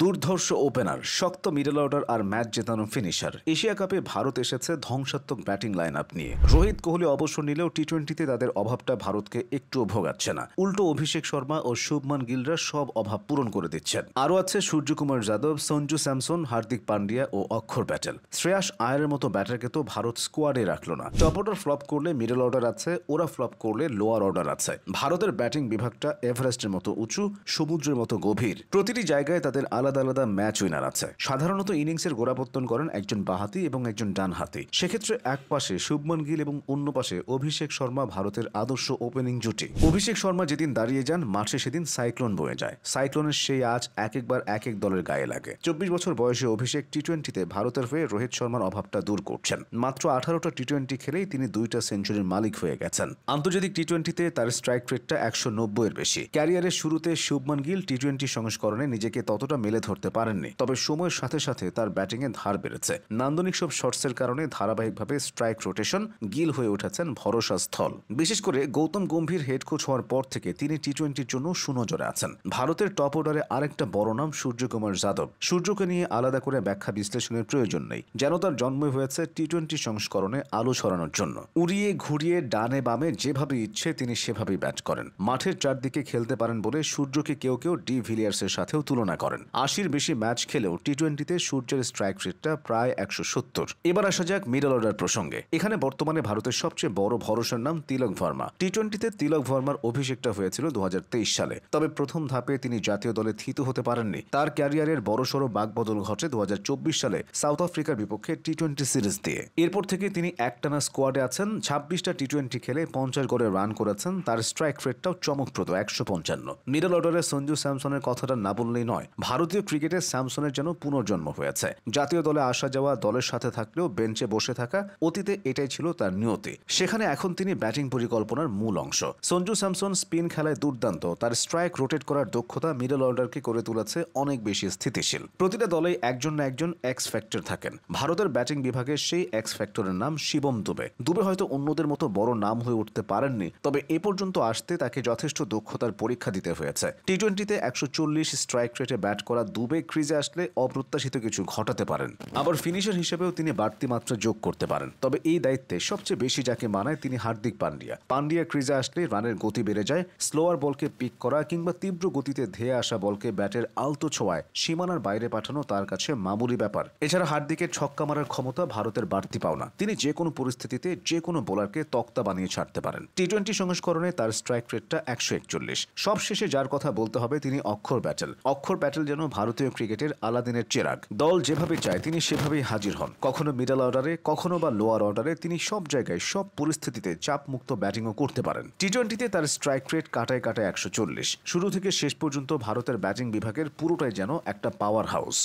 দুর্ধর্ষ ওপেনার, শক্ত middle order আর match জেতানো finisher. Asia কাপে ভারত এসেছে ধ্বংসাত্মক ব্যাটিং লাইন আপ নিয়ে। রোহিত কোহলি অবসর নিলেও টি-20তে তাদের অভাবটা ভারতকে একটুও ভোগাচ্ছে না। উল্টো অভিষেক শর্মা ও শুভমান গিলরা সব অভাব পূরণ করে দিচ্ছেন। আরও আছে সূর্যকুমার যাদব, সঞ্জু স্যামসন, হার্দিক পান্ডিয়া ও অক্ষর প্যাটেল। শ্রেয়াস আয়ারের মতো ব্যাটারকে তো ভারত স্কোয়াডে রাখলো না। টপ অর্ডার ফ্লপ করলে মিডল অর্ডার আছে, ওরা ফ্লপ করলে লোয়ার অর্ডার আছে। ভারতের ব্যাটিং বিভাগটা এভারেস্টের মতো উঁচু, সমুদ্রের মতো গভীর। প্রতিটি জায়গায় তাদের আলাদা আলাদা ম্যাচ উইনার আছে। সাধারণত ইনিংসের গোড়াপত্তন করেন একজন বাঁহাতি এবং একজন ডানহাতি। সেক্ষেত্রে এক পাশে শুভমান গিল এবং অন্য পাশে অভিষেক শর্মা ভারতের আদর্শ ওপেনিং জুটি। অভিষেক শর্মা যেদিন দাঁড়িয়ে যান, মাঠে সেদিন সাইক্লোন বয়ে যায়। সাইক্লোনের সেই আজ এক একবার এক এক দলের গায়ে লাগে। 24 বছর বয়সে অভিষেক টি-20তে ভারতের হয়ে রোহিত শর্মার অভাবটা দূর করছেন। মাত্র 18টা টি-20 খেলেই তিনি 2টা সেঞ্চুরির মালিক হয়ে গেছেন। আন্তর্জাতিক টি-20তে তার স্ট্রাইক রেটটা 190-এর বেশি। ক্যারিয়ারের শুরুতে শুভমান গিল টি-20 সংস্করণে নিজেকে ততটা মেলে ধরতে পারেননি, তবে সময়ের সাথে সাথে তার ব্যাটিংয়ে ধার বেড়েছে। নান্দনিক সব শটসের কারণে ধারাবাহিকভাবে স্ট্রাইক রোটেশন গিল হয়ে উঠেছেন ভরসা স্থল। বিশেষ করে গৌতম গম্ভীর হেড কোচ হওয়ার পর থেকে তিনি টি-20-র জন্য সুনজরে আছেন। ভারতের টপ অর্ডারে আরেকটা বড় নাম সূর্যকুমার যাদব। সূর্যকে নিয়ে আলাদা করে ব্যাখ্যা বিশ্লেষণের প্রয়োজন নেই, যেন তার জন্মই হয়েছে টি-20 সংস্করণে আলো ছড়ানোর জন্য। উড়িয়ে ঘুরিয়ে ডানে বামে যেভাবে ইচ্ছে তিনি সেভাবেই ব্যাট করেন। মাঠের চারদিকে খেলতে পারেন বলে সূর্যকে কেউ কেউ ডি ভিলিয়ার্সের সাথেও তুলনা করেন। 80-র বেশি ম্যাচ খেলেও টি-20তে সূর্যের স্ট্রাইক রেটটা প্রায় 170। এবার আসা যাক মিডল অর্ডার প্রসঙ্গে। এখানে বর্তমানে ভারতের সবচেয়ে বড় ভরসার নাম তিলক ভার্মা। টি-20তে তিলক ভার্মার অভিষেকটা হয়েছিল 2023 সালে, তবে প্রথম ধাপে তিনি জাতীয় দলে থিতু হতে পারেননি। তার ক্যারিয়ারের বড়সড় বাগবদল ঘটে 2024 সালে সাউথ আফ্রিকার বিপক্ষে টি-20 সিরিজ দিয়ে। এরপর থেকে তিনি একটানা স্কোয়াডে আছেন। 26টা টি-20 খেলে 50 করে রান করেছেন। তার স্ট্রাইক রেটটাও চমকপ্রদ, 155। মিডল অর্ডারে সঞ্জু স্যামসনের কথাটা না বললেই নয়। ভারতীয় ক্রিকেটে স্যামসনের যেন পুনর্জন্ম হয়েছে। জাতীয় দলে আসা যাওয়া, দলের সাথে থাকলেও বেঞ্চে বসে থাকা, অতীতে এটাই ছিল তার নিয়তি। সেখানে এখন তিনি ব্যাটিং পরিকল্পনার মূল অংশ। সঞ্জু স্যামসন স্পিন খেলায় দুর্দান্ত। তার স্ট্রাইক রোটেট করার দক্ষতা মিডল অর্ডারকে করে তুলেছে অনেক বেশি স্থিতিশীল। প্রতিটা দলেই একজন না একজন এক্স ফ্যাক্টর থাকেন। ভারতের ব্যাটিং বিভাগের সেই এক্স ফ্যাক্টরের নাম শিবম দুবে। দুবে হয়তো অন্যদের মতো বড় নাম হয়ে উঠতে পারেননি, তবে এ পর্যন্ত আসতে তাকে যথেষ্ট দক্ষতার পরীক্ষা দিতে হয়েছে। টি-20তে 140 স্ট্রাইক রেটে ব্যাট করা দুবে ক্রিজে আসলে অপ্রত্যাশিত কিছু ঘটাতে পারেন। আবার ফিনিশার হিসেবেও তিনি বাড়তি মাত্রা যোগ করতে পারেন। তবে এই দায়িত্বে সবচেয়ে বেশি যাকে মানায় তিনি হার্দিক পান্ডিয়া। পান্ডিয়া ক্রিজে আসলে রানের গতি বেড়ে যায়। স্লোয়ার বলকে পিক করা কিংবা তীব্র গতিতে ধেয়ে আসা বলকে ব্যাটের আলতো ছোঁয়ায় সীমানার বাইরে পাঠানো তার কাছে মামুলি ব্যাপার। এছাড়া হার্দিকের ছক্কা মারার ক্ষমতা ভারতের বাড়তি পাওনা। তিনি যে কোনো পরিস্থিতিতে যে কোনো বোলারকে তক্তা বানিয়ে ছাড়তে পারেন। টি-20 সংস্করণে তার স্ট্রাইক রেটটা 141। সবশেষে যার কথা বলতে হবে তিনি অক্ষর প্যাটেল। অক্ষর প্যাটেল যেন ভারতীয় ক্রিকেটের আলাদিনের চেরাগ। দল যেভাবে চায় তিনি সেভাবেই হাজির হন। কখনো মিডল অর্ডারে, কখনো বা লোয়ার অর্ডারে। তিনি সব জায়গায় সব পরিস্থিতিতে চাপমুক্ত ব্যাটিংও করতে পারেন। টি-20তে তার স্ট্রাইক রেট কাটায় কাটায় 140। শুরু থেকে শেষ পর্যন্ত ভারতের ব্যাটিং বিভাগের পুরোটাই যেন একটা পাওয়ার হাউস।